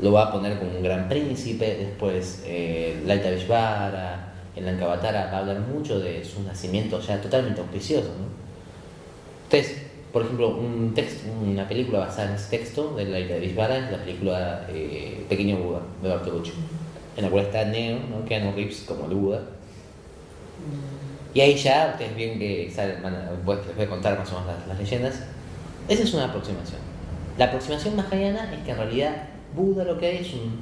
lo va a poner como un gran príncipe. Después Laita Vishvara, el Lankavatara, va a hablar mucho de su nacimiento ya totalmente auspicioso, ¿no? Entonces, por ejemplo, una película basada en ese texto de Laita Vishvara es la película Pequeño Buda, de Bartolucci, en la cual está Neo, ¿no? Keanu Reeves como el Buda. Y ahí ya ustedes ven que les voy a contar más o menos las leyendas. Esa es una aproximación. La aproximación mahayana es que en realidad Buda lo que hay es un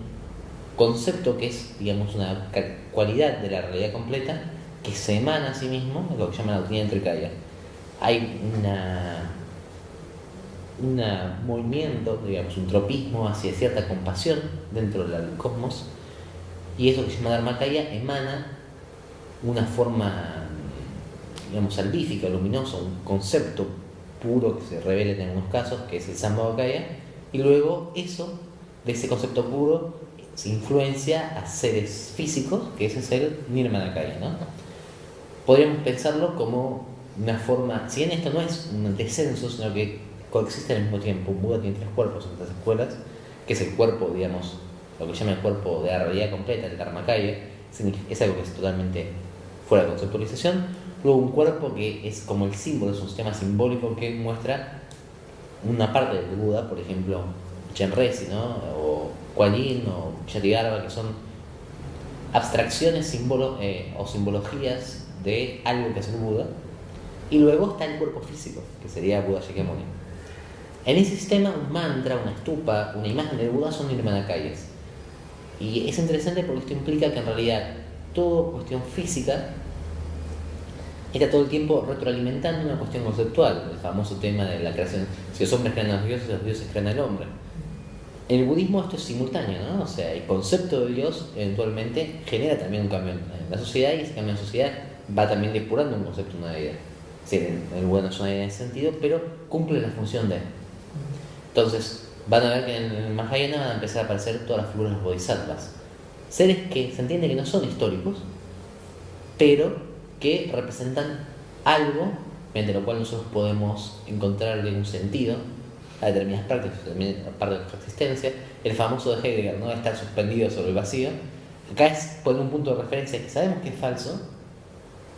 concepto que es, digamos, una cualidad de la realidad completa que se emana a sí mismo, es lo que se llama la doctrina del Trikaya. Hay un movimiento, digamos, un tropismo hacia cierta compasión dentro del cosmos, y eso que se llama Dharmakaya emana una forma, digamos, salvífica, luminosa, un concepto puro que se revela en algunos casos, que es el Sambhavakaya, y luego eso, de ese concepto puro, se influencia a seres físicos, que ese es el Nirmanakaya, ¿no? Podríamos pensarlo como una forma, si bien esto no es un descenso, sino que coexiste al mismo tiempo. Un Buda tiene tres cuerpos en estas escuelas, que es el cuerpo, digamos, lo que se llama el cuerpo de la realidad completa, el Dharmakaya, es algo que es totalmente fuera de conceptualización. Luego un cuerpo que es como el símbolo, es un sistema simbólico que muestra una parte del Buda, por ejemplo, Chenrezig, ¿no? O Kuan Yin o Yatigarba, que son abstracciones o simbologías de algo que es el Buda. Y luego está el cuerpo físico, que sería Buda Shakyamuni. En ese sistema, un mantra, una stupa, una imagen del Buda son nirmanakayas. Y es interesante porque esto implica que en realidad toda cuestión física está todo el tiempo retroalimentando una cuestión conceptual, el famoso tema de la creación. Si los hombres crean a los dioses crean al hombre. En el budismo esto es simultáneo, ¿no? O sea, el concepto de Dios eventualmente genera también un cambio en la sociedad, y ese cambio en la sociedad va también depurando un concepto de una deidad. Sí, el Buda no es una deidad en ese sentido, pero cumple la función de él. Entonces, van a ver que en el Mahayana van a empezar a aparecer todas las figuras de los bodhisattvas. Seres que se entiende que no son históricos, pero que representan algo mediante lo cual nosotros podemos encontrarle un sentido a determinadas partes de nuestra existencia. El famoso de Heidegger, ¿no? Estar suspendido sobre el vacío. Acá es poner un punto de referencia que sabemos que es falso,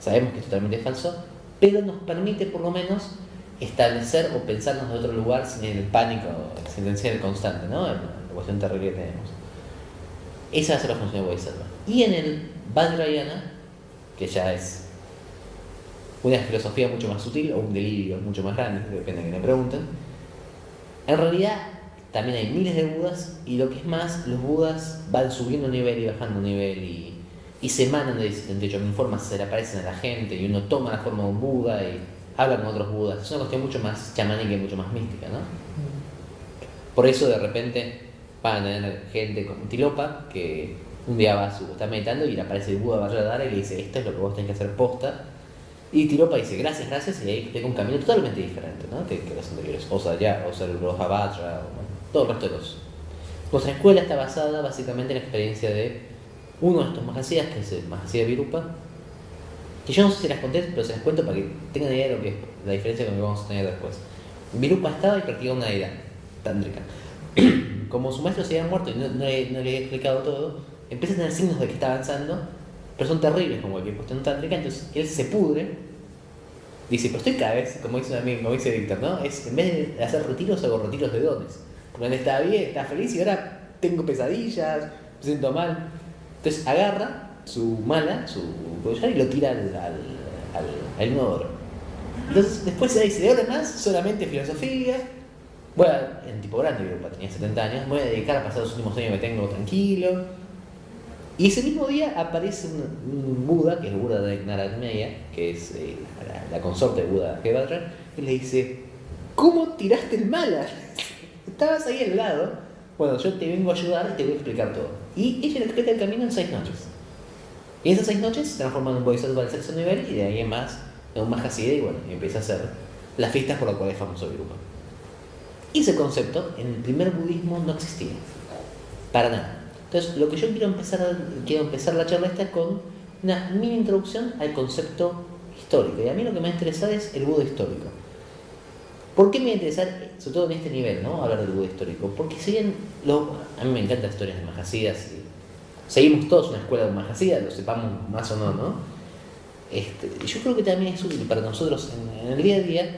sabemos que es totalmente falso, pero nos permite por lo menos establecer o pensarnos de otro lugar sin el pánico existencial constante, ¿no? La cuestión terrible que tenemos. Esa va a ser la función de Bodhisattva. Y en el Vajrayana, que ya es una filosofía mucho más sutil o un delirio mucho más grande, depende de quién le pregunten, en realidad también hay miles de Budas, y lo que es más, los Budas van subiendo nivel y bajando nivel, y se emanan de 78.000 formas, se le aparecen a la gente, y uno toma la forma de un Buda y habla con otros Budas. Es una cuestión mucho más chamánica y mucho más mística, ¿no? Por eso de repente van a tener gente como Tilopa, que un día está meditando y le aparece el Buda Vajradhara y le dice: esto es lo que vos tenés que hacer posta. Y Tilopa dice: gracias, gracias, y ahí tengo un camino totalmente diferente, ¿no? que los anteriores. O sea, el Rohavajra, todo el resto de los. Nuestra escuela está basada básicamente en la experiencia de uno de estos Mahasías, que es el Mahasía Virupa, que yo no sé si las conté, pero se las cuento para que tengan idea de lo que es la diferencia con lo que vamos a tener después. Virupa estaba y practicaba una deidad tántrica. Como su maestro se había muerto y no le había explicado todo, empieza a tener signos de que está avanzando, pero son terribles como cualquier cuestión tántrica. Entonces él se pudre, dice: pero estoy cada vez, como dice un amigo, como dice Víctor, ¿no? En vez de hacer retiros, hago retiros de dones. Porque él estaba bien, estaba feliz, y ahora tengo pesadillas, me siento mal. Entonces agarra su mala, su collar, y lo tira al inodoro. Entonces después se dice: de ahora en más solamente filosofía. En tipo grande, tenía 70 años, me voy a dedicar a pasar los últimos años que tengo tranquilo. Y ese mismo día aparece un Buda, que es el Buda de Narad-Meya, que es la consorte de Buda Devatra, y le dice: ¿cómo tiraste el mala? Estabas ahí al lado. Bueno, yo te vengo a ayudar y te voy a explicar todo. Y ella le explica el camino en 6 noches. Y esas 6 noches se transforman en un Bodhisattva del sexto nivel, y de ahí en más en un Mahasiddha, y bueno, y empieza a hacer las fiestas por las cuales es famoso Virupa. Y ese concepto en el primer budismo no existía, para nada. Entonces, lo que yo quiero empezar la charla esta con una mini introducción al concepto histórico. Y a mí lo que me ha interesado es el Buda histórico. ¿Por qué me interesa, sobre todo en este nivel, ¿no?, hablar del Buda histórico? Porque a mí me encantan las historias de Mahasiddhas y seguimos todos una escuela de Mahasiddhas, lo sepamos más o no, ¿no? Yo creo que también es útil para nosotros en el día a día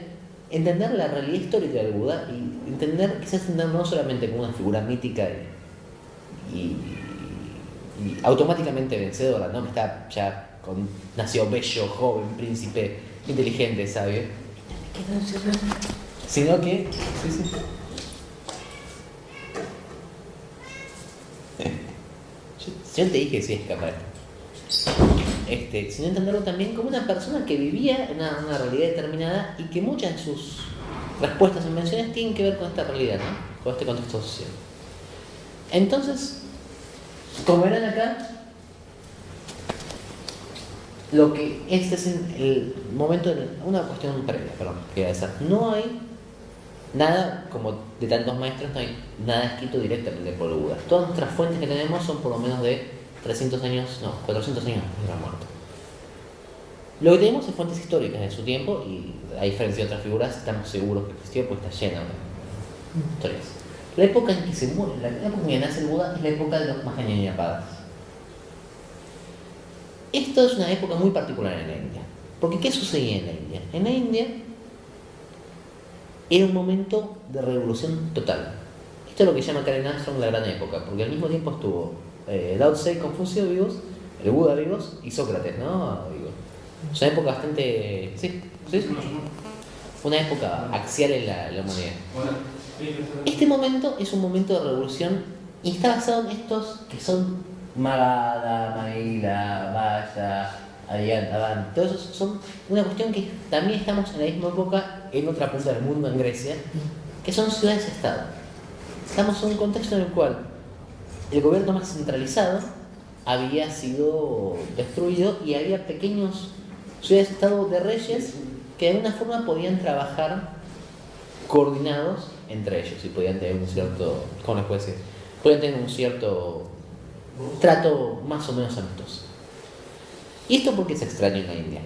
entender la realidad histórica del Buda y quizás entender no solamente como una figura mítica y automáticamente vencedora, ¿no?, que está ya nació bello, joven, príncipe, inteligente, sabio, sino que yo te dije que sí escapar. Sino entenderlo también como una persona que vivía en una realidad determinada y que muchas de sus respuestas e invenciones tienen que ver con esta realidad, ¿no?, con este contexto social. Entonces, como verán acá, lo que este es el momento de una cuestión previa, perdón, que hacer. No hay nada, como de tantos maestros, no hay nada escrito directamente por el Buda. Todas nuestras fuentes que tenemos son por lo menos de 400 años después de la muerte. Lo que tenemos es fuentes históricas de su tiempo y, a diferencia de otras figuras, estamos seguros que existió, pues está llena de historias. La época en que se muere, la época en que nace el Buda es la época de los Mahayanapadas. Esto es una época muy particular en la India. Porque ¿qué sucedía en la India? En la India era un momento de revolución total. Esto es lo que llama Karen Armstrong la gran época, porque al mismo tiempo estuvo Lao Tse y Confucio vivos, el Buda vivos y Sócrates, ¿no? Es una época bastante... ¿Sí? Una época axial en la humanidad. Este momento es un momento de revolución y está basado en estos que son Magadha, Maila, Vaya, Advan. Todos esos son una cuestión que también estamos en la misma época en otra punta del mundo, en Grecia, que son ciudades-estado. Estamos en un contexto en el cual el gobierno más centralizado había sido destruido y había pequeños ciudades-estado de reyes que de alguna forma podían trabajar coordinados entre ellos y podían tener un cierto, ¿cómo les puedo decir? Podían tener un cierto trato más o menos amistoso. ¿Y esto por qué es extraño en la India?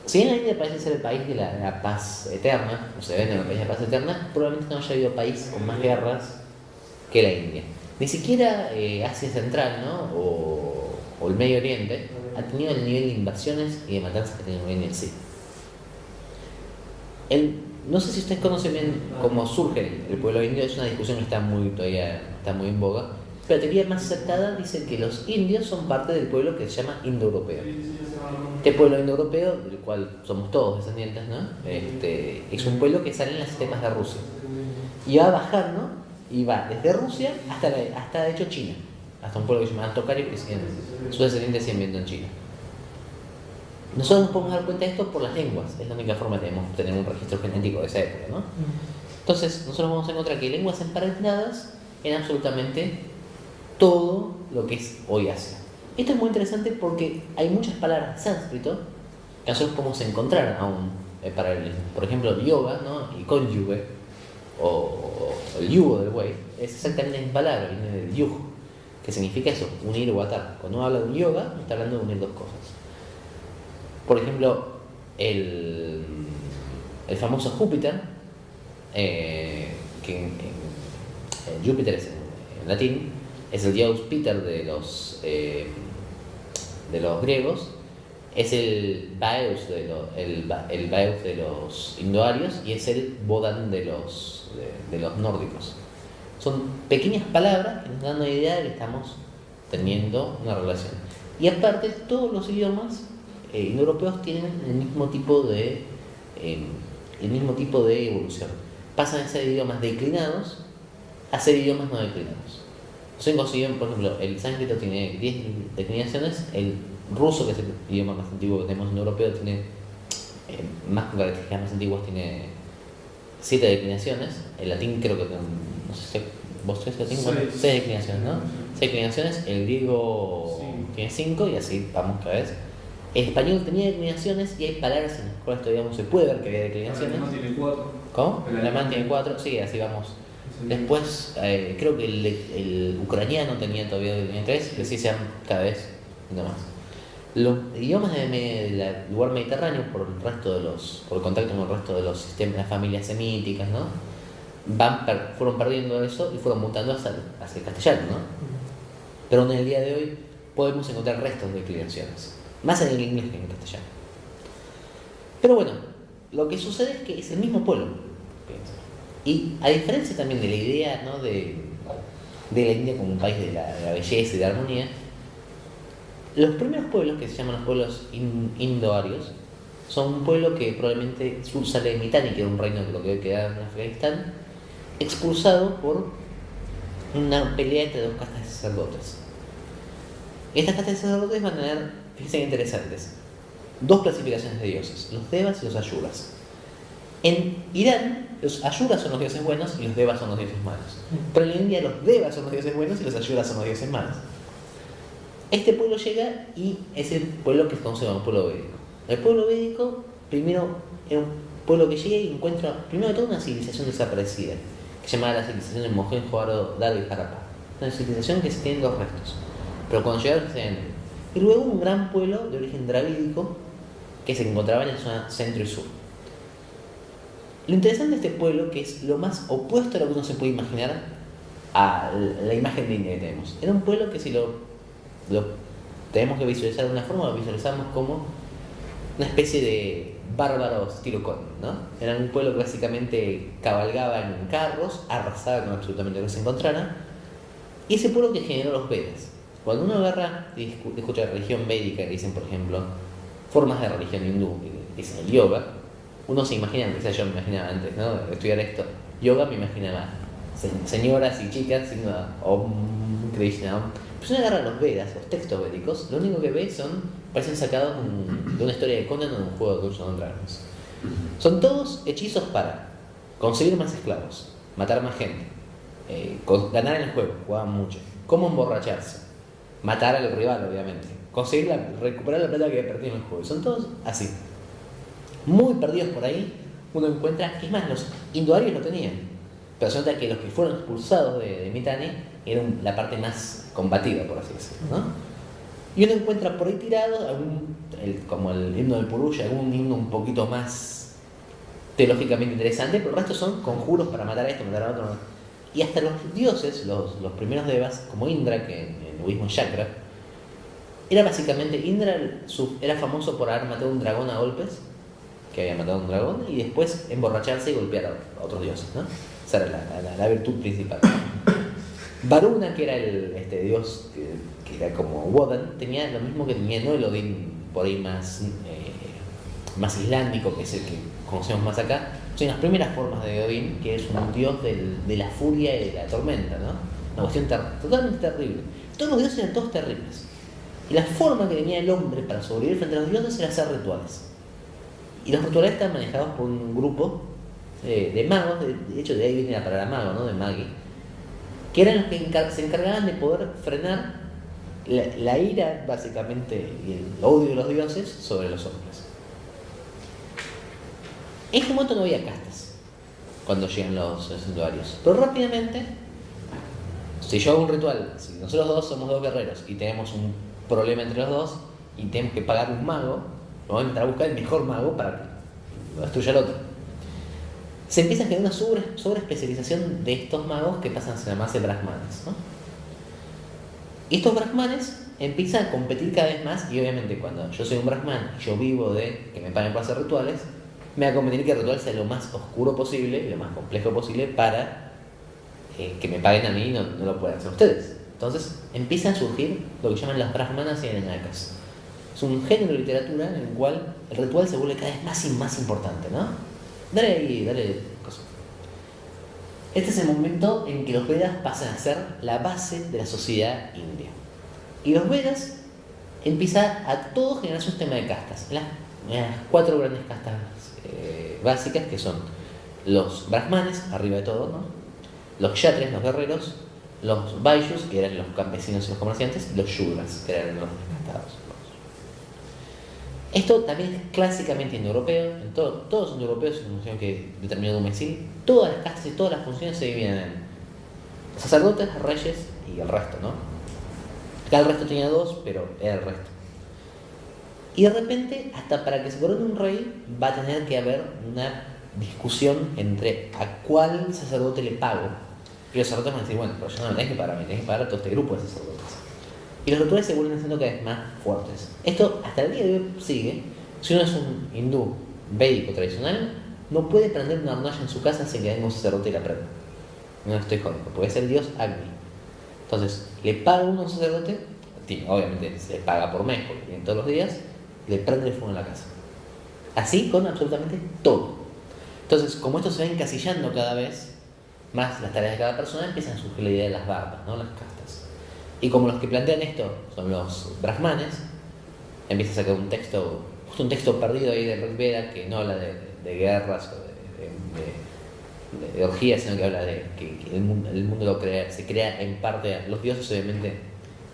Si bien la India parece ser el país de la paz eterna, o se vende el país de la paz eterna, probablemente no haya habido país con más guerras que la India. Ni siquiera Asia Central, ¿no?, o el Medio Oriente ha tenido el nivel de invasiones y de matanzas que tiene Oriente en sí. No sé si ustedes conocen bien cómo surge el pueblo indio, es una discusión que todavía está muy en boga, pero la teoría más aceptada dice que los indios son parte del pueblo que se llama indoeuropeo. Este pueblo indoeuropeo, del cual somos todos descendientes, ¿no?, es un pueblo que sale en las estepas de Rusia y va bajando, y va desde Rusia hasta de hecho China, hasta un pueblo que se llama Tocario, que sus descendientes siguen viviendo en China. Nosotros nos podemos dar cuenta de esto por las lenguas, es la única forma de tener un registro genético de esa época, ¿no? Entonces, nosotros vamos a encontrar que lenguas emparentadas en absolutamente todo lo que es hoy Asia. Esto es muy interesante porque hay muchas palabras de sánscrito que nosotros podemos encontrar aún paralelismo. Por ejemplo, yoga, ¿no?, y cónyuge, o el yugo del buey, es exactamente la misma palabra, viene del yuj, que significa eso, unir o atar. Cuando uno habla de un yoga, está hablando de unir dos cosas. Por ejemplo, el famoso Júpiter, que Júpiter es en latín, es el dios Peter de los griegos, es el Baeus de los indoarios y es el Bodan de los nórdicos. Son pequeñas palabras que nos dan una idea de que estamos teniendo una relación. Y aparte, todos los idiomas indoeuropeos tienen el mismo tipo de evolución. Pasan a ser idiomas declinados a ser idiomas no declinados. Por ejemplo, el sánscrito tiene 10 declinaciones, el ruso, que es el idioma más antiguo que tenemos en europeo, tiene más características más antiguas, tiene 7 declinaciones. El latín creo que no sé si vos tenés latín, 6 declinaciones, ¿no? 6 declinaciones, el griego tiene 5 y así vamos cada vez. El español tenía declinaciones y hay palabras en las cuales todavía no se puede ver que había declinaciones. El alemán tiene 4. ¿Cómo? El alemán tiene 4, sí, así vamos. Después, creo que el ucraniano tenía todavía 3, y así sean cada vez no más. Los idiomas del lugar mediterráneo, por el contacto con el resto de los sistemas, las familias semíticas, ¿no? Fueron perdiendo eso y fueron mutando hacia el castellano, ¿no? Pero en el día de hoy podemos encontrar restos de declinaciones, más en el inglés que en el castellano. Pero bueno, lo que sucede es que es el mismo pueblo. Y a diferencia también de la idea, ¿no?, de la India como un país de la belleza y de la armonía, los primeros pueblos, que se llaman los pueblos indoarios, son un pueblo que probablemente sale de Mitanni, que era un reino que lo que hoy queda en Afganistán, expulsado por una pelea entre dos castas de sacerdotes. Estas castas de sacerdotes van a tener, fíjense, interesantes, dos clasificaciones de dioses, los devas y los ayuras. En Irán, los ayuras son los dioses buenos y los devas son los dioses malos. Pero en la India, los devas son los dioses buenos y los ayuras son los dioses malos. Este pueblo llega y es el pueblo que se conoce como el pueblo védico. El pueblo védico, primero, era un pueblo que llega y encuentra, primero de todo, una civilización desaparecida, que se llamaba la civilización de Mohenjo-Daro y Harappa. Una civilización que se tiene dos restos, pero cuando llegaron se ven. Y luego un gran pueblo de origen dravídico que se encontraba en la zona centro y sur. Lo interesante de este pueblo, que es lo más opuesto a lo que uno se puede imaginar a la imagen de India que tenemos. Era un pueblo que, si lo tenemos que visualizar de una forma, lo visualizamos como una especie de bárbaros estilo Conan, ¿no? Era un pueblo que básicamente cabalgaba en carros, arrasaba con absolutamente lo que se encontrara, y ese pueblo que generó los Vedas. Cuando uno agarra y escucha religión védica, que dicen, por ejemplo, formas de religión hindú, que dicen el yoga, uno se imagina, quizás yo me imaginaba antes, ¿no?, de estudiar esto, yoga, me imaginaba señoras y chicas diciendo Om Krishna Om. Pues uno agarra los Vedas, los textos védicos, lo único que ve parecen sacados de una historia de Conan o de un juego de Dungeons and Dragons. Son todos hechizos para conseguir más esclavos, matar más gente, ganar en el juego, jugaban mucho, cómo emborracharse, matar al rival, obviamente, recuperar la plata que había perdido en el juego. Son todos así, muy perdidos por ahí. Uno encuentra, es más, los indoarios lo tenían, pero se nota que los que fueron expulsados de Mitanni eran la parte más combativa, por así decirlo, ¿no? Y uno encuentra por ahí tirado como el himno del Purusha, algún himno un poquito más teológicamente interesante, pero el resto son conjuros para matar a esto, matar a otro. Y hasta los dioses, los primeros devas, como Indra, que en el budismo es Chakra, era básicamente, Indra era famoso por haber matado a un dragón a golpes, que había matado a un dragón, y después emborracharse y golpear a otros dioses, ¿no? Esa era la virtud principal. Varuna, que era este dios que era como Wodan, tenía lo mismo que tenía, ¿no?, el Odín por ahí más islámico, que es el que conocemos más acá. Son las primeras formas de Odín, que es un dios de la furia y de la tormenta, ¿no? Una cuestión totalmente terrible. Todos los dioses eran todos terribles. Y la forma que tenía el hombre para sobrevivir frente a los dioses era hacer rituales. Y los rituales están manejados por un grupo de magos, de hecho de ahí viene la palabra mago, ¿no?, de magi, que eran los que se encargaban de poder frenar la ira, básicamente, y el odio de los dioses sobre los hombres. En este momento no había castas cuando llegan los santuarios, pero rápidamente, si yo hago un ritual, si nosotros dos somos dos guerreros y tenemos un problema entre los dos y tenemos que pagar un mago, vamos a intentar buscar el mejor mago para que lo destruya al otro. Se empieza a generar una sobreespecialización de estos magos que pasan a ser más de brahmanes, ¿no? Y estos brahmanes empiezan a competir cada vez más, y obviamente cuando yo soy un brahman y yo vivo de que me paguen por hacer rituales, me va a convenir que el ritual sea lo más oscuro posible y lo más complejo posible para que me paguen a mí y no lo puedan hacer ustedes. Entonces empiezan a surgir lo que llaman las brahmanas y enanakas. Es un género de literatura en el cual el ritual se vuelve cada vez más y más importante, ¿no? Dale cosa. Este es el momento en que los Vedas pasan a ser la base de la sociedad india. Y los Vedas empiezan a todo generar un sistema de castas. Las 4 grandes castas básicas, que son los brahmanes, arriba de todo, ¿no?, los kshatriyas, los guerreros, los vaishyus, que eran los campesinos y los comerciantes, y los shudras, que eran los descastados. Esto también es clásicamente indoeuropeo. Todos los indoeuropeos, es una función que determinó Dumézil. Todas las castas y todas las funciones se dividen en sacerdotes, reyes y el resto, ¿no? Acá el resto tenía 2, pero era el resto. Y de repente, hasta para que se corone un rey, va a tener que haber una discusión entre a cuál sacerdote le pago. Y los sacerdotes van a decir, bueno, pero yo no me tenés que pagar a mí, tenés que pagar a todo este grupo de sacerdotes. Y los rituales se vuelven haciendo cada vez más fuertes. Esto hasta el día de hoy sigue. Si uno es un hindú védico tradicional, no puede prender una hornalla en su casa sin que venga un sacerdote y la prenda. No estoy jodiendo, porque es el dios Agni. Entonces, le paga uno a un sacerdote, obviamente se le paga por mes, porque viene todos los días, y le prende el fuego en la casa. Así con absolutamente todo. Entonces, como esto se va encasillando cada vez más las tareas de cada persona, empiezan a surgir la idea de las bardas, ¿no? Las castas. Y como los que plantean esto son los brahmanes, empieza a sacar un texto, justo un texto perdido ahí de Rig Veda, que no habla de guerras o de orgías, sino que habla de que el mundo se crea en parte. Los dioses, obviamente,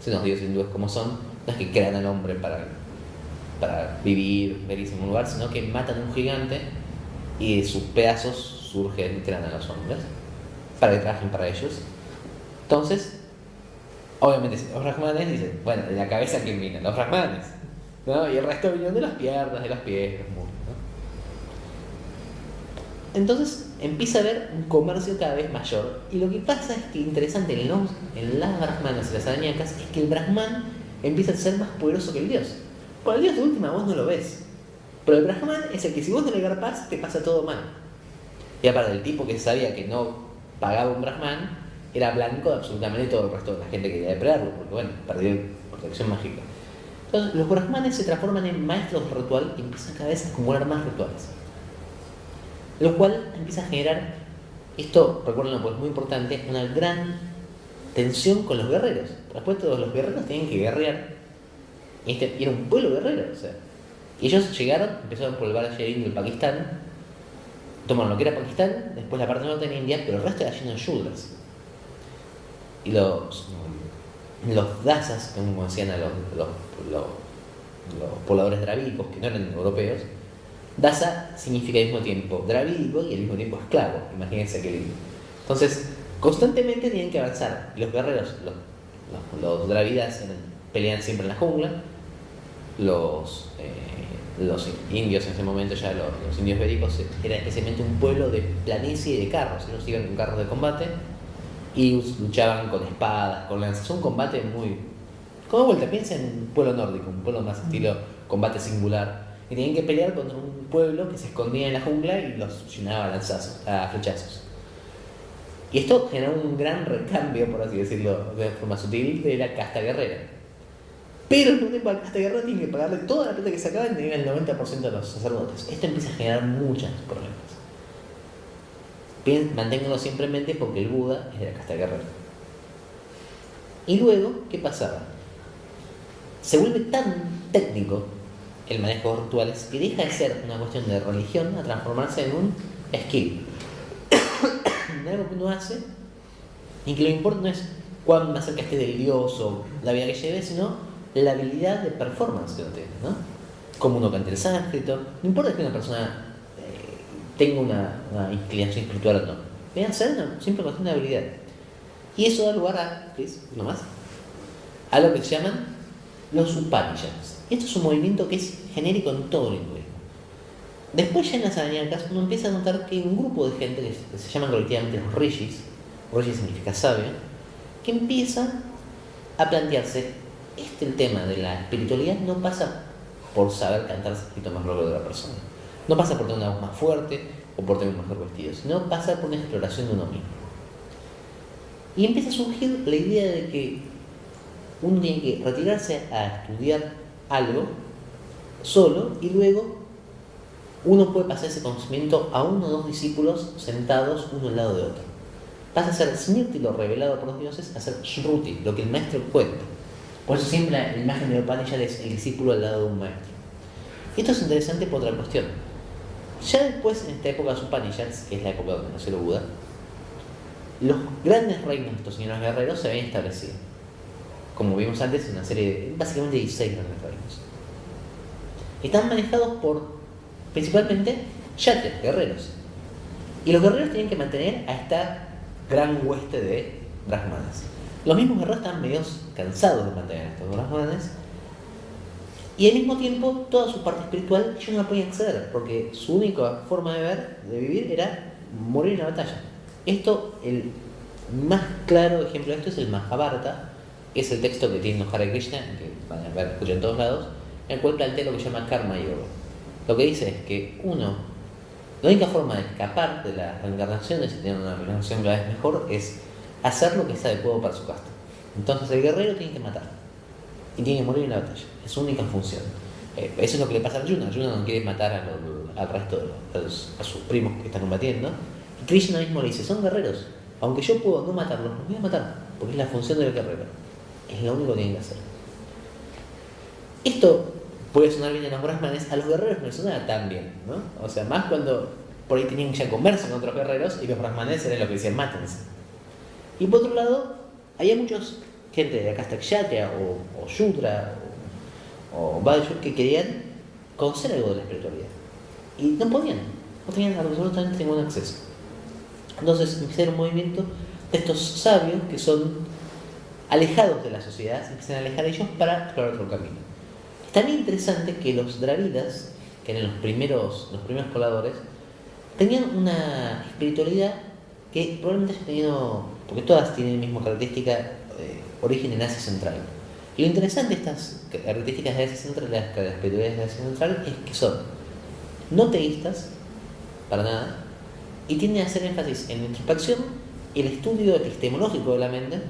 son los dioses hindúes como son, no es que crean al hombre para vivir feliz en un lugar, sino que matan a un gigante y de sus pedazos surgen y crean a los hombres para que trabajen para ellos. Entonces, obviamente, los brahmanes dicen, bueno, de la cabeza quién viene, los brahmanes, ¿no? Y el resto vinieron de las piernas, de los pies, de los muslos, ¿no? Entonces empieza a haber un comercio cada vez mayor. Y lo que pasa es que interesante en las brahmanas y las arañacas es que el brahman empieza a ser más poderoso que el dios. Por el dios de última vos no lo ves, pero el brahman es el que si vos no le garpás te pasa todo mal. Y aparte, el tipo que sabía que no pagaba un brahman era blanco de absolutamente todo el resto de la gente que quería depredarlo, porque bueno, perdió protección mágica. Entonces los brahmanes se transforman en maestros de ritual y empiezan cada vez a acumular más rituales, lo cual empieza a generar, esto recuérdenlo porque es muy importante, una gran tensión con los guerreros. Después todos los guerreros tienen que guerrear, y era un pueblo guerrero, o sea. Y ellos llegaron, empezaron por el Barajarín del Pakistán, tomaron lo que era Pakistán, después la parte norte de India, pero el resto era lleno de shudras. Y los dasas, como decían a los pobladores dravídicos, que no eran europeos, dasa significa al mismo tiempo dravídico y al mismo tiempo esclavo, imagínense qué lindo. Entonces, constantemente tenían que avanzar. Y los guerreros, los dravidas pelean siempre en la jungla, los indios en ese momento, ya los indios védicos, era especialmente un pueblo de planicie y de carros. Ellos iban con carros de combate y luchaban con espadas, con lanzas. Un combate muy... Como vuelta, piensa en un pueblo nórdico, un pueblo más estilo combate singular. Y tenían que pelear contra un pueblo que se escondía en la jungla y los llenaba a flechazos. Y esto generó un gran recambio, por así decirlo, de forma sutil, de la casta guerrera. Pero al mismo tiempo la casta guerrera tiene que pagarle toda la plata que sacaban y tenían el 90% de los sacerdotes. Esto empieza a generar muchos problemas. Manténganlo siempre en mente porque el Buda es de la casta guerrera. Y luego, ¿qué pasaba? Se vuelve tan técnico el manejo de rituales que deja de ser una cuestión de religión a transformarse en un skill. Algo que uno hace y que lo importante no es cuán más cerca esté del dios o la vida que lleve, sino la habilidad de performance que uno tiene, ¿no? Como uno cante el sánscrito, no importa que una persona tenga una inclinación espiritual o no, debe ser una simple cuestión de habilidad. Y eso da lugar a lo que se llaman los Upanishads. Esto es un movimiento que es genérico en todo el hinduismo. Después ya en las arañacas uno empieza a notar que hay un grupo de gente que se llaman colectivamente los rishis, rishi significa sabio, que empieza a plantearse el tema de la espiritualidad no pasa por saber cantar sánscrito más logro de la persona, no pasa por tener una voz más fuerte o por tener un mejor vestido, sino pasa por una exploración de uno mismo. Y empieza a surgir la idea de que uno tiene que retirarse a estudiar algo solo y luego uno puede pasar ese conocimiento a uno o dos discípulos sentados uno al lado de otro. Pasa a ser Smriti, lo revelado por los dioses, a ser Shruti, lo que el maestro cuenta. Por eso siempre la imagen de Upanishad es el discípulo al lado de un maestro. Y esto es interesante por otra cuestión. Ya después, en esta época de los Upanishads, que es la época donde nació el Buda, los grandes reinos de estos señores guerreros se habían establecido. Como vimos antes, una serie de básicamente 16 grandes reinos. Están manejados por principalmente yates, guerreros. Y los guerreros tienen que mantener a esta gran hueste de brahmanes. Los mismos guerreros están medio cansados de mantener a estos brahmanes Y al mismo tiempo, toda su parte espiritual ellos no la podían acceder, porque su única forma de ver, de vivir, era morir en la batalla. Esto, el más claro ejemplo de esto es el Mahabharata, que es el texto que tiene Hare Krishna, que van a ver, escuchan en todos lados, en el cual plantea lo que se llama Karma Yoga. Lo que dice es que la única forma de escapar de las reencarnaciones y tener una reencarnación cada vez mejor es hacer lo que es adecuado para su casta. Entonces el guerrero tiene que matar y tiene que morir en la batalla, es su única función. Eso es lo que le pasa a Arjuna. Arjuna no quiere matar al resto de a sus primos que están combatiendo, y Krishna mismo le dice: son guerreros, aunque yo puedo no matarlos, los voy a matar, porque es la función del guerrero, es lo único que tienen que hacer. Esto puede sonar bien a los brahmanes, a los guerreros no les sonaba tan bien, ¿no? O sea, más cuando por ahí tenían ya conversa con otros guerreros y los brahmanes eran los que decían: mátense. Y por otro lado, había muchos gente de la casta kshatriya o shudra o vaishya que querían conocer algo de la espiritualidad y no podían, no tenían absolutamente ningún acceso. Entonces empezaron un movimiento de estos sabios que son alejados de la sociedad, se empiezan a alejar de ellos para explorar otro camino. Es también interesante que los dravidas, que eran los primeros pobladores, tenían una espiritualidad que probablemente haya tenido, porque todas tienen la misma característica, origen en Asia Central. Y lo interesante de estas características de Asia Central, las espiritualidades de Asia Central, es que son no teístas, para nada, y tienden a hacer énfasis en la introspección, el estudio epistemológico de la mente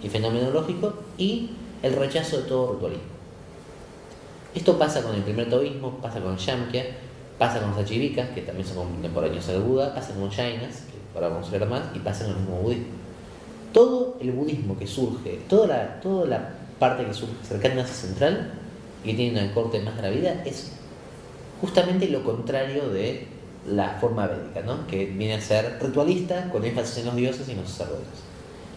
y fenomenológico, y el rechazo de todo ritualismo. Esto pasa con el primer taoísmo, pasa con Samkhya, pasa con los Ajivikas, que también son contemporáneos del Buda, pasa con los Jainas, que ahora vamos a ver más, y pasa con el mismo budismo. Todo el budismo que surge, toda la parte que surge cercana a Asia Central y que tiene una corte más dravida, es justamente lo contrario de la forma védica, ¿no? Que viene a ser ritualista, con énfasis en los dioses y en los sacerdotes.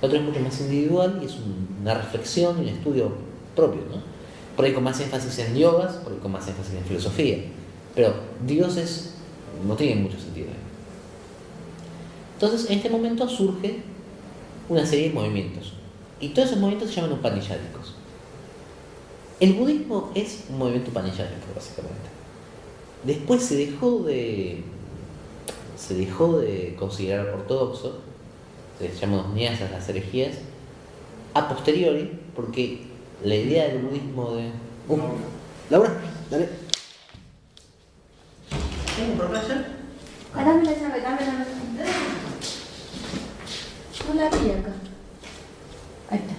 Lo otro es mucho más individual y es una reflexión y un estudio propio, ¿no? Por ahí con más énfasis en yogas, por ahí con más énfasis en filosofía, pero dioses no tienen mucho sentido. Entonces, en este momento surge una serie de movimientos, y todos esos movimientos se llaman upanishádicos. El budismo es un movimiento upanishadico, básicamente. Después se dejó de considerar ortodoxo, se llaman los nyasas, las herejías, a posteriori, porque la idea del budismo de... Laura, dale. ¿Tengo un problema ayer? Dame la llave. No la vi acá. Ahí está.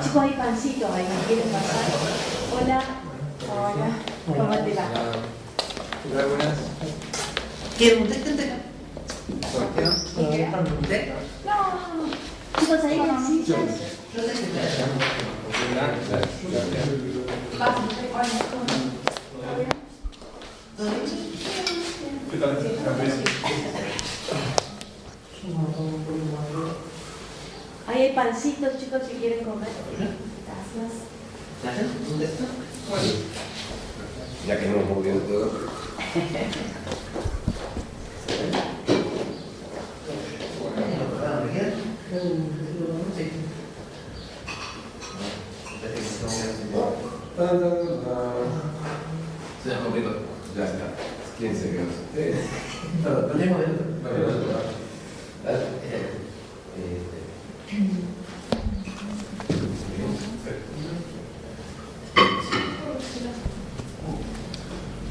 Chicos, hay pancitos ahí, ¿quieren pasar? Hola. Hola. ¿Cómo te va? Hola, buenas. ¿Quieren un té? ¿Té? No. Chicos, ahí hay sillas. ¿Qué tal? Ahí hay pancitos, chicos, si quieren comer. Gracias. ¿Dónde está? Ya que no hemos movido todo. Se llama completo. Ya está. 15 segundos. ¿Ponemos el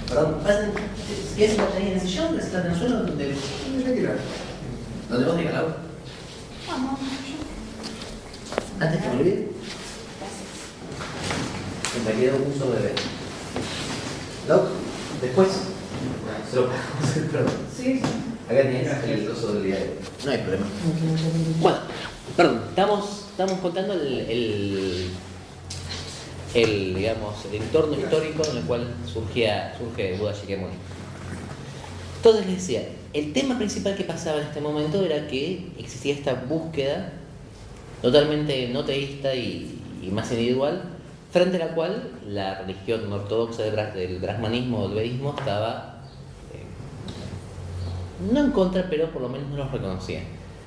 Perdón, pasen, ¿quieres sentar ahí en el sillón? ¿Quieres sentar en el suelo? ¿Donde vos digas, Laura? Vamos. Antes que me olvide, compañero, un solo bebé. ¿No? Después, se lo pagamos, perdón. Sí. Acá tienes el trozo del diario. No hay problema. Bueno, perdón, estamos contando el entorno histórico en el cual surge Buda Shakyamuni. Entonces les decía, el tema principal que pasaba en este momento era que existía esta búsqueda totalmente no teísta y más individual frente a la cual la religión ortodoxa del brahmanismo o del vedismo estaba no en contra, pero por lo menos no los reconocía.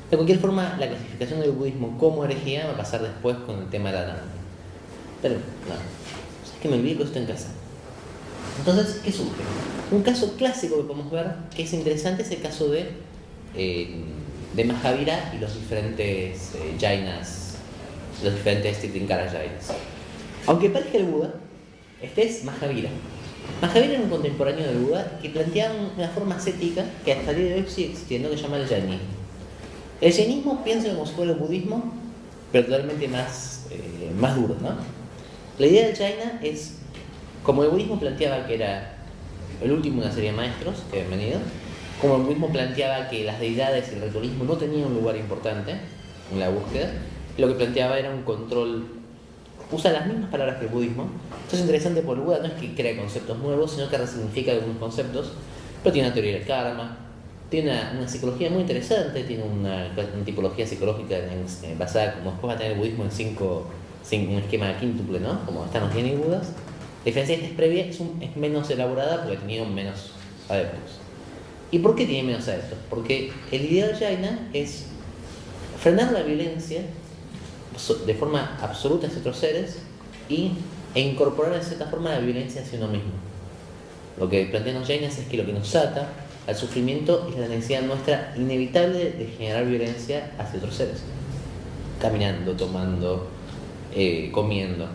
De cualquier forma, la clasificación del budismo como herejía va a pasar después con el tema de la Dhamma. Pero, no, es que me olvidé que esto en casa. Entonces, ¿qué surge? Un caso clásico que podemos ver, que es interesante, es el caso de Mahavira y los diferentes Jainas, los diferentes Tirthankara Jainas. Aunque parezca el Buda, este es Mahavira. Mahavira era un contemporáneo del Buda que planteaba una forma ascética que hasta el día de hoy sigue existiendo, que se llama el Jainismo. El Jainismo piensa como si fuera el budismo, pero totalmente más duro, ¿no? La idea del Jaina es, como el budismo planteaba que era el último de una serie de maestros que habían venido, como el budismo planteaba que las deidades y el ritualismo no tenían un lugar importante en la búsqueda, lo que planteaba era un control, usa las mismas palabras que el budismo. Esto es interesante porque el Buda no es que crea conceptos nuevos, sino que resignifica algunos conceptos, pero tiene una teoría del karma, tiene una psicología muy interesante, tiene una tipología psicológica basada, como después va a tener el budismo en un esquema quíntuple, ¿no? Como están los yin y budas. La diferencia de esta es previa, es menos elaborada porque tenía menos adeptos. ¿Y por qué tiene menos adeptos? Porque el ideal Jaina es frenar la violencia de forma absoluta hacia otros seres e incorporar en cierta forma la violencia hacia uno mismo. Lo que plantean los Jainas es que lo que nos ata al sufrimiento es la necesidad nuestra inevitable de generar violencia hacia otros seres, caminando, tomando, comiendo.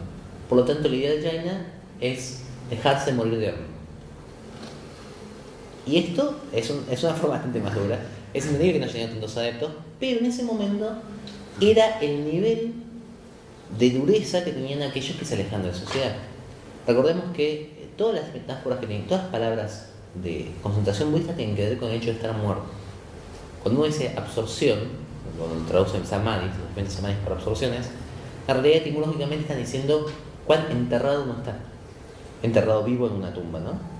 Por lo tanto, la idea de Jaina es dejarse morir de hambre. Y esto es una forma bastante más dura. Es entendible que no tenía tantos adeptos, pero en ese momento era el nivel de dureza que tenían aquellos que se alejan de la sociedad. Recordemos que todas las metáforas que tienen, todas las palabras de concentración budista tienen que ver con el hecho de estar muerto. Cuando uno dice absorción, cuando traducen samadhi, los diferentes samadhis por absorciones, en realidad etimológicamente están diciendo cuán enterrado uno está. Enterrado vivo en una tumba, ¿no?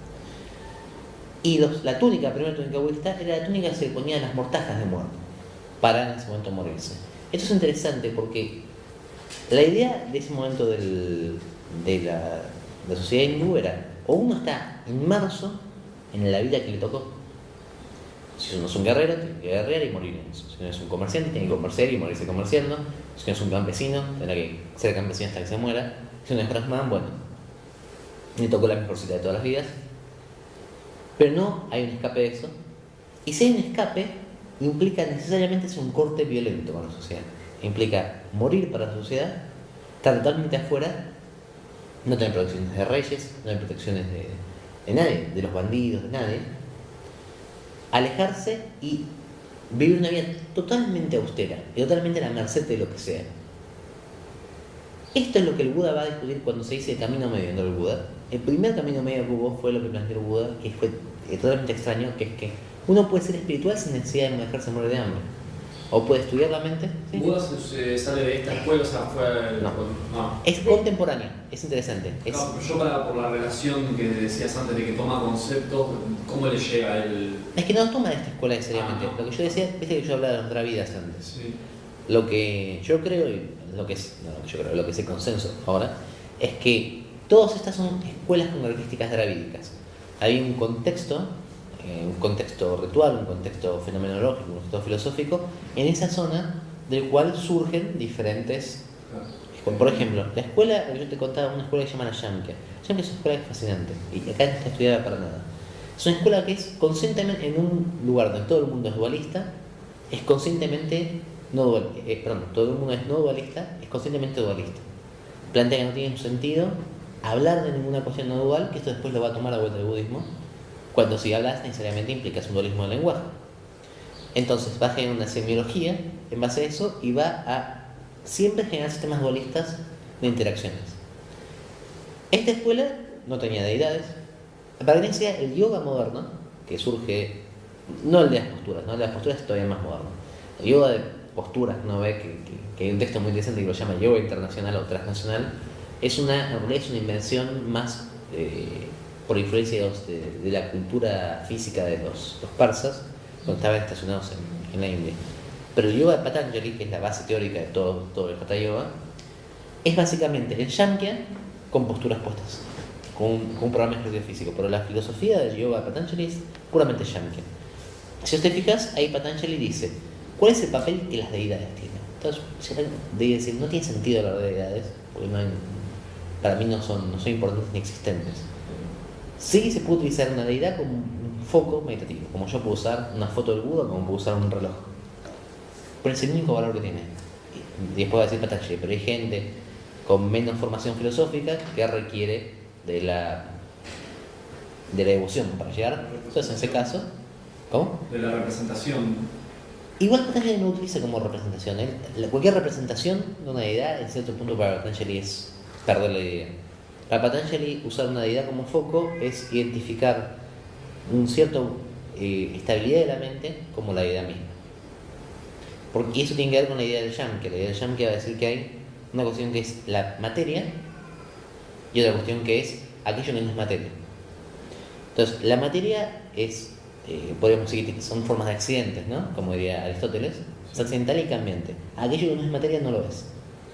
Y la túnica, la primera túnica budista, era la túnica que se le ponía a las mortajas de muerto para en ese momento morirse. Esto es interesante porque la idea de ese momento de la sociedad hindú era: o uno está inmerso en la vida que le tocó. Si uno es un guerrero, tiene que guerrear y morir en eso. Si uno es un comerciante, tiene que comerciar y morirse comerciando. Si uno es un campesino, tendrá que ser campesino hasta que se muera. Si uno es brahman, bueno, le tocó la mejor cita de todas las vidas. Pero no hay un escape de eso. Y si hay un escape, implica necesariamente ser un corte violento con la sociedad. Implica morir para la sociedad, estar totalmente afuera, no tener protecciones de reyes, no tener protecciones de nadie, de los bandidos, de nadie. Alejarse y vivir una vida totalmente austera y totalmente a la merced de lo que sea. Esto es lo que el Buda va a discutir cuando se dice camino medio, no el Buda. El primer camino medio que hubo fue lo que planteó el Buda, que fue totalmente extraño, que es que uno puede ser espiritual sin necesidad de dejarse morir de hambre. O puede estudiar la mente. ¿Sí? ¿Buda se sale de esta escuela? O sea, fue No. Es contemporáneo, es interesante. Yo por la relación que decías antes de que toma conceptos, ¿cómo le llega a él? Es que no toma de esta escuela necesariamente. Lo que yo decía, viste que yo hablaba de las otras vidas antes. Sí. Lo que yo creo, y lo que es el consenso ahora, es que todas estas son escuelas con características dravídicas. Hay un contexto ritual, un contexto fenomenológico, un contexto filosófico, en esa zona del cual surgen diferentes. Por ejemplo, la escuela, yo te contaba, una escuela que se llama la Shamkya. Shamkya es una escuela que es fascinante, y acá no está estudiada para nada. Es una escuela que es conscientemente, en un lugar donde todo el mundo es dualista, es conscientemente no dualista. Todo el mundo es no dualista, es conscientemente dualista. Plantea que no tiene sentido hablar de ninguna cuestión no dual, que esto después lo va a tomar a vuelta del budismo, cuando si hablas necesariamente implicas un dualismo del lenguaje. Entonces va a generar una semiología en base a eso y va a siempre generar sistemas dualistas de interacciones. Esta escuela no tenía deidades. Para Grecia el yoga moderno, que surge, no el de las posturas, ¿no? El de las posturas es todavía más moderno. El yoga de posturas, ¿no? Ve que hay un texto muy interesante que lo llama yoga internacional o transnacional. En realidad es una invención más por influencia de la cultura física de los persas, cuando estaban estacionados en la India. Pero el yoga de Patanjali, que es la base teórica de todo el Hatha Yoga, es básicamente el Samkhya con posturas puestas, con un programa de ejercicio físico. Pero la filosofía del yoga de Patanjali es puramente Samkhya. Si te fijas, ahí Patanjali dice, ¿cuál es el papel que las deidades tienen? Entonces, de decir, no tiene sentido hablar de deidades, porque para mí no son importantes ni existentes. Sí se puede utilizar una deidad como un foco meditativo, como yo puedo usar una foto del Buda, como puedo usar un reloj. Pero es el único valor que tiene. Y después va a decir Patanjali, pero hay gente con menos formación filosófica que requiere de la devoción para llegar. Entonces, en ese caso, ¿cómo? De la representación. Igual Patanjali no utiliza como representación. Cualquier representación de una deidad, en cierto punto para Patanjali es perder la idea. Para Patanjali, usar una deidad como foco es identificar un cierto estabilidad de la mente como la deidad misma. Porque eso tiene que ver con la idea del Samkhya. La idea del Samkhya va a decir que hay una cuestión que es la materia y otra cuestión que es aquello que no es materia. Entonces, la materia es, podríamos decir que son formas de accidentes, ¿no? Como diría Aristóteles, es accidental y cambiante. Aquello que no es materia no lo es.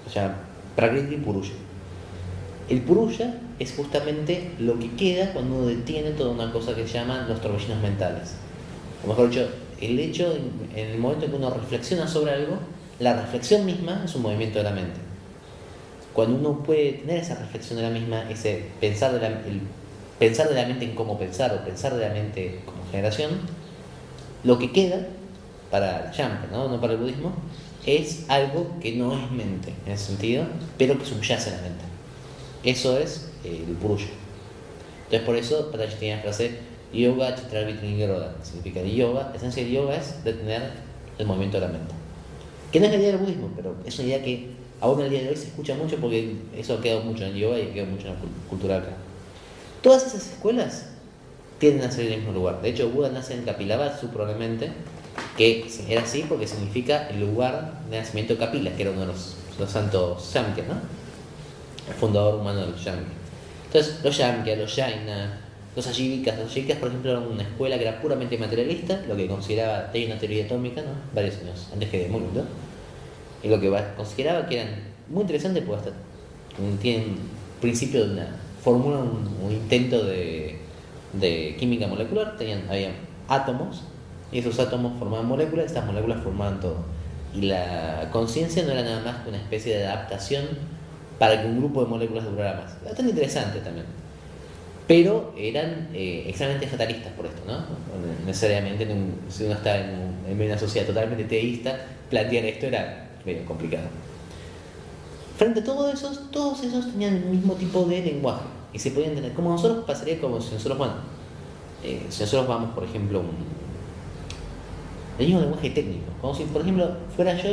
O sea, Prakriti y Purusha. El Purusha es justamente lo que queda cuando uno detiene toda una cosa que se llaman los torbellinos mentales. O mejor dicho, el hecho, en el momento en que uno reflexiona sobre algo, la reflexión misma es un movimiento de la mente. Cuando uno puede tener esa reflexión de la misma, ese pensar de la mente en cómo pensar o pensar de la mente como generación, lo que queda para la Samkhya, no para el budismo, es algo que no es mente en ese sentido, pero que subyace en la mente. Eso es el Purusha. Entonces, por eso Patanjali tiene la frase Yoga Chitravitti Niroda, significa el yoga. La esencia del yoga es detener el movimiento de la mente. Que no es la idea del budismo, pero es una idea que aún el día de hoy se escucha mucho porque eso ha quedado mucho en el yoga y ha quedado mucho en la cultura acá. Todas esas escuelas tienden a ser en el mismo lugar. De hecho, Buda nace en Kapilavastu probablemente, que era así porque significa el lugar de nacimiento de Kapila, que era uno de los santos Samkhya, ¿no? El fundador humano del Samkhya. Entonces, los Samkhya, los Jaina, los Ajivikas, por ejemplo, eran una escuela que era puramente materialista, lo que consideraba, tenía una teoría atómica, ¿no? Varios años antes que Demócrito, y lo que consideraba que eran muy interesantes porque hasta tienen principio de una fórmula, un intento de química molecular. Había átomos, y esos átomos formaban moléculas, estas moléculas formaban todo. Y la conciencia no era nada más que una especie de adaptación para que un grupo de moléculas durara más. Bastante interesante también. Pero eran extremadamente fatalistas por esto, ¿no? Necesariamente, si uno está en una sociedad totalmente teísta, plantear esto era medio complicado. Frente a todos esos tenían el mismo tipo de lenguaje y se podían entender. Como nosotros pasaría como si nosotros, si nosotros vamos, por ejemplo, el mismo lenguaje técnico. Como si, por ejemplo, fuera yo,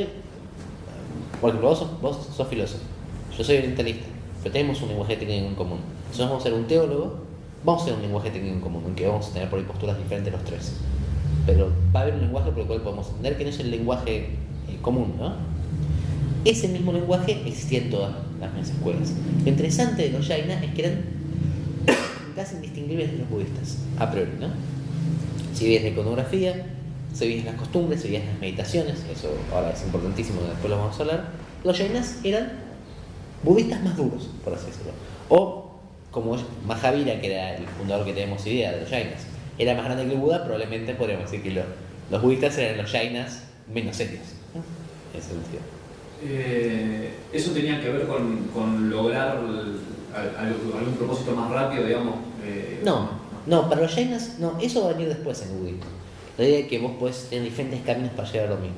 por ejemplo, vos sos filósofo, yo soy orientalista, pero tenemos un lenguaje técnico en común. Nosotros vamos a ser un teólogo, vamos a tener un lenguaje técnico en común, aunque vamos a tener por ahí posturas diferentes los tres. Pero va a haber un lenguaje por el cual podemos entender que no es el lenguaje común, ¿no? Ese mismo lenguaje existía en todas las mismas escuelas. Lo interesante de los Jaina es que eran casi indistinguibles de los budistas, a priori, ¿no? Si veías la iconografía, si veías las costumbres, si veías las meditaciones, eso ahora es importantísimo, después lo vamos a hablar. Los Jainas eran budistas más duros, por así decirlo. O, como Mahavira, que era el fundador que tenemos idea de los Jainas, era más grande que el Buda, probablemente podríamos decir que los budistas eran los Jainas menos serios, ¿no? En ese sentido. ¿Eso tenía que ver con lograr algún propósito más rápido, digamos? No, para los Jainas, no, eso va a venir después en el budismo. La idea de que vos podés tener diferentes caminos para llegar a lo mismo.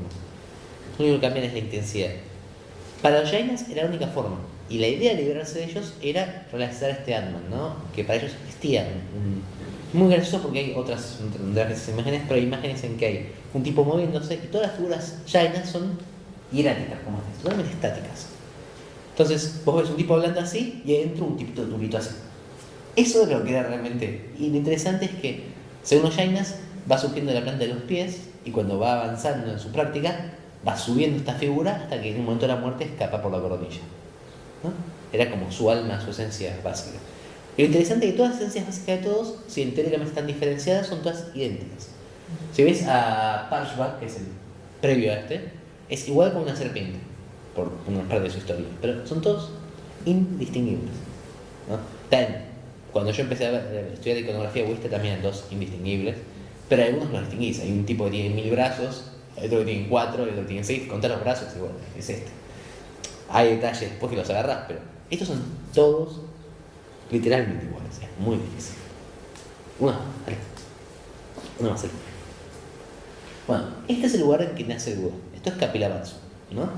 Lo único que cambia es la intensidad. Para los Jainas era la única forma, y la idea de liberarse de ellos era realizar este Atman, ¿no? Que para ellos existía muy gracioso porque hay otras imágenes, pero hay imágenes en que hay un tipo moviéndose y todas las figuras Jainas son hieráticas, como estas, totalmente estáticas. Entonces vos ves un tipo hablando así y adentro un tipito así. Eso es lo que era realmente. Y lo interesante es que, según los Jainas, va surgiendo de la planta de los pies y cuando va avanzando en su práctica, va subiendo esta figura hasta que en un momento de la muerte escapa por la coronilla, ¿no? Era como su alma, su esencia básica. Y lo interesante es que todas las esencias básicas de todos, si teóricamente están diferenciadas, son todas idénticas. Si ves a Parshva, que es el previo a es igual como una serpiente, por una parte de su historia, pero son todos indistinguibles. ¿no? Cuando yo empecé a estudiar iconografía budista también eran dos indistinguibles, pero algunos los distinguís. Hay un tipo que tiene 1000 brazos, hay otro que tiene 4, hay otro que tiene 6. Contá los brazos y bueno, es este. Hay detalles después que los agarrás, pero estos son todos literalmente iguales. Es muy difícil. Uno más. Bueno, este es el lugar en que nace el Buda. Esto es Kapilavastu, ¿no?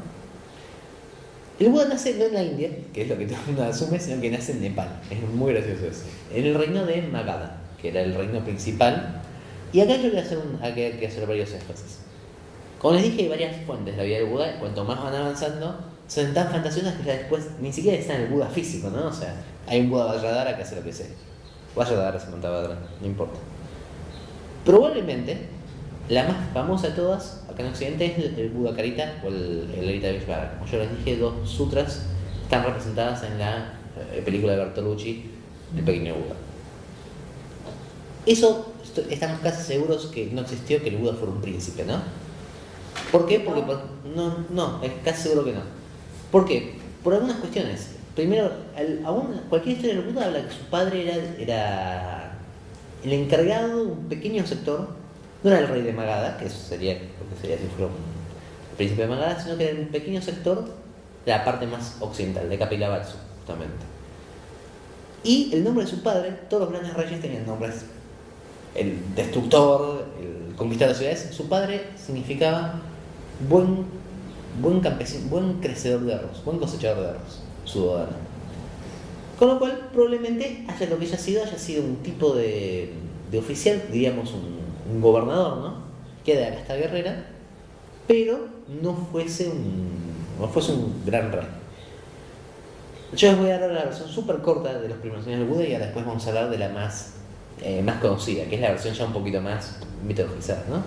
El Buda nace no en la India, que es lo que todo el mundo asume, sino que nace en Nepal. Es muy gracioso eso. En el reino de Magadha, que era el reino principal. Y acá yo hay que hacer varios énfasis. Como les dije, hay varias fuentes de la vida del Buda. Cuanto más van avanzando, son tan fantasiosas que ya después ni siquiera está en el Buda físico, ¿no? O sea, hay un Buda Vajradhara que hace lo que sea. Vajradhara se montaba atrás, no importa. Probablemente, la más famosa de todas, acá en Occidente, es el Buda Karita o el Lalita Vishvara. Como yo les dije, dos sutras están representadas en la película de Bertolucci, El Pequeño Buda. Estamos casi seguros que no existió que el Buda fuera un príncipe, ¿no? ¿Por qué? Porque es casi seguro que no. ¿Por qué? Por algunas cuestiones. Primero, cualquier historia del Buda habla que su padre era el encargado de un pequeño sector. No era el rey de Magadha, que eso sería lo que sería si fuera el príncipe de Magadha, sino que era un pequeño sector de la parte más occidental, de Kapilavastu, justamente. Y el nombre de su padre, todos los grandes reyes tenían nombres. El destructor, el conquistador de ciudades. Su padre significaba buen campesino, buen crecedor de arroz, buen cosechador de arroz, Suddhodana. Con lo cual, probablemente lo que haya sido un tipo de oficial, diríamos un gobernador, ¿no? Que era de la casta guerrera, pero no fuese un gran rey. Yo les voy a dar la versión súper corta de los primeros años del Buda y ahora después vamos a hablar de la más conocida, que es la versión ya un poquito más mitologizada, ¿no?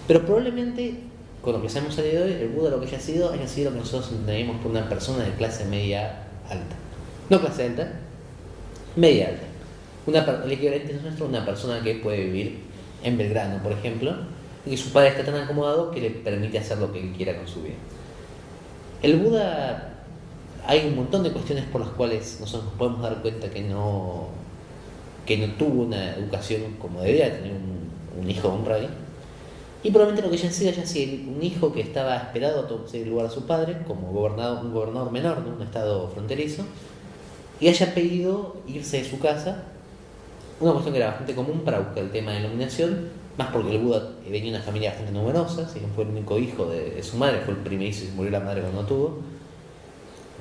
Pero probablemente, con lo que sabemos a día de hoy, el Buda lo que haya sido lo que nosotros entendemos por una persona de clase media alta. No clase alta, media alta. El equivalente es nuestro, una persona que puede vivir en Belgrano, por ejemplo, y que su padre está tan acomodado que le permite hacer lo que él quiera con su vida. El Buda, hay un montón de cuestiones por las cuales nosotros nos podemos dar cuenta que no tuvo una educación como debía tener un hijo de un rey. Y probablemente lo que haya sido un hijo que estaba esperado a seguir lugar a su padre, como un gobernador menor de un estado fronterizo, y haya pedido irse de su casa, una cuestión que era bastante común para buscar el tema de la iluminación, más porque el Buda venía de una familia bastante numerosa, si no fue el único hijo de su madre, fue el primerizo y murió la madre cuando tuvo.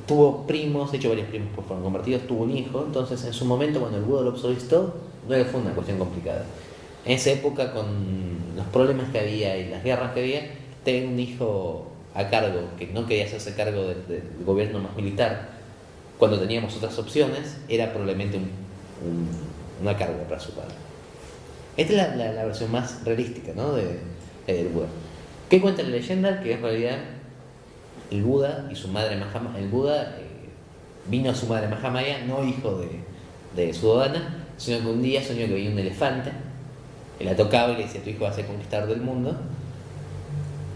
Tuvo primos, de hecho varios primos pues fueron convertidos, tuvo un hijo, entonces en su momento cuando el Buda lo solicitó, no fue una cuestión complicada. En esa época, con los problemas que había y las guerras que había, tener un hijo a cargo, que no quería hacerse cargo del gobierno más militar, cuando teníamos otras opciones, era probablemente una carga para su padre. Esta es la versión más realística, ¿no? del Buda. ¿Qué cuenta la leyenda? Que en realidad el Buda y su madre Mahamaya, el Buda vino a su madre Mahamaya, no hijo de Suddhodana, sino que un día soñó que venía un elefante, él la tocaba y le decía: tu hijo va a ser conquistador del mundo.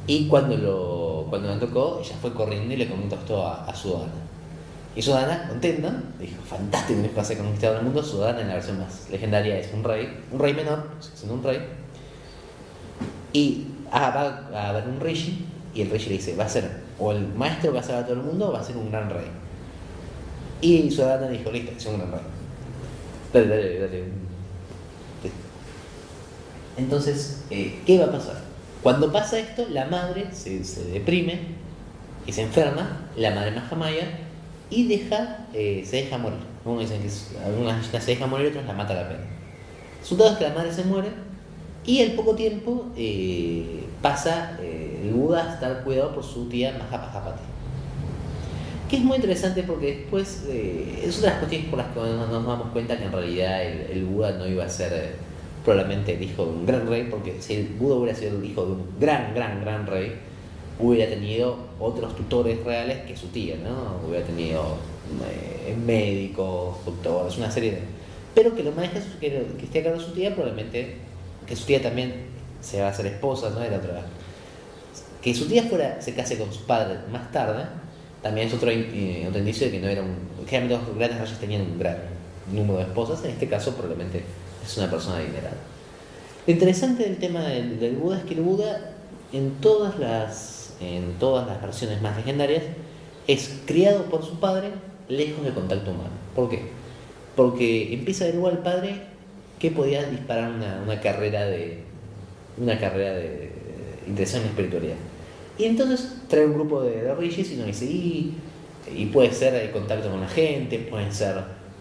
Y cuando la tocó, ella fue corriendo y le comentó esto a Suddhodana. Y Suddhodana, contenta, dijo: fantástico, mi hijo va a ser conquistador del mundo. Suddhodana, en la versión más legendaria, es un rey menor, siendo un rey. Y va a haber un rishi, y el rishi le dice: va a ser o el maestro que va a salvar a todo el mundo, o va a ser un gran rey. Y Suddhodana dijo: listo, es un gran rey. Dale. Entonces, ¿qué va a pasar? Cuando pasa esto, la madre se deprime y se enferma, la madre Mahamaya, y se deja morir. Algunos dicen que algunas se deja morir, otros la mata a la pena. El resultado es que la madre se muere y al poco tiempo pasa el Buda a estar cuidado por su tía Mahapajapati. Que es muy interesante porque después es otra de las cuestiones por las que nos damos cuenta que en realidad el Buda no iba a ser probablemente el hijo de un gran rey, porque si el Buda hubiera sido el hijo de un gran rey, hubiera tenido otros tutores reales que su tía, ¿no? Hubiera tenido médicos, doctores, una serie de... Pero que lo más que esté a cargo de su tía, probablemente que su tía también se va a hacer esposa, ¿no? Era otra. Que su tía se case con su padre más tarde, también es otro indicio de que no era generalmente los grandes reyes tenían un gran número de esposas, en este caso probablemente es una persona adinerada. Lo interesante del tema del Buda es que el Buda en todas las versiones más legendarias es criado por su padre lejos del contacto humano. ¿Por qué? Porque empieza a averiguar al padre que podía disparar una carrera de interesante en espiritualidad. Y entonces trae un grupo de rishis y nos dice, y puede ser el contacto con la gente, puede ser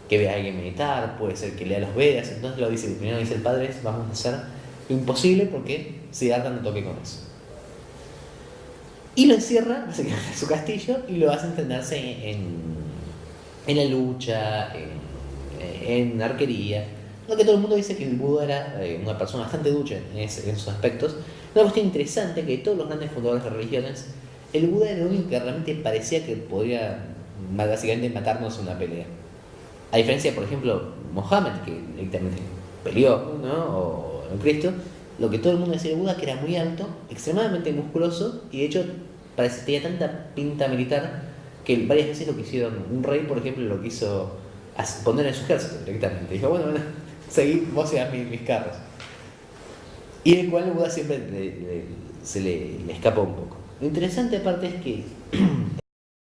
que vea a alguien meditar, puede ser que lea los Vedas. Entonces primero dice el padre, vamos a hacer lo imposible porque Siddhartha no toque con eso. Y lo encierra básicamente en su castillo y lo hace entrenarse en la lucha, en arquería. Lo que todo el mundo dice que el Buda era una persona bastante ducha en esos aspectos. Una cuestión interesante que de todos los grandes fundadores de religiones, el Buda era el único que realmente parecía que podría básicamente matarnos en una pelea. A diferencia, por ejemplo, Mohammed, que directamente peleó, ¿no? O el Cristo, lo que todo el mundo decía de Buda que era muy alto, extremadamente musculoso y de hecho tenía tanta pinta militar que varias veces lo que hicieron, un rey, por ejemplo, lo quiso poner en su ejército directamente. Dijo, bueno, seguí, vos seas mis carros. Y el cual el Buda siempre se le escapa un poco. Lo interesante aparte es que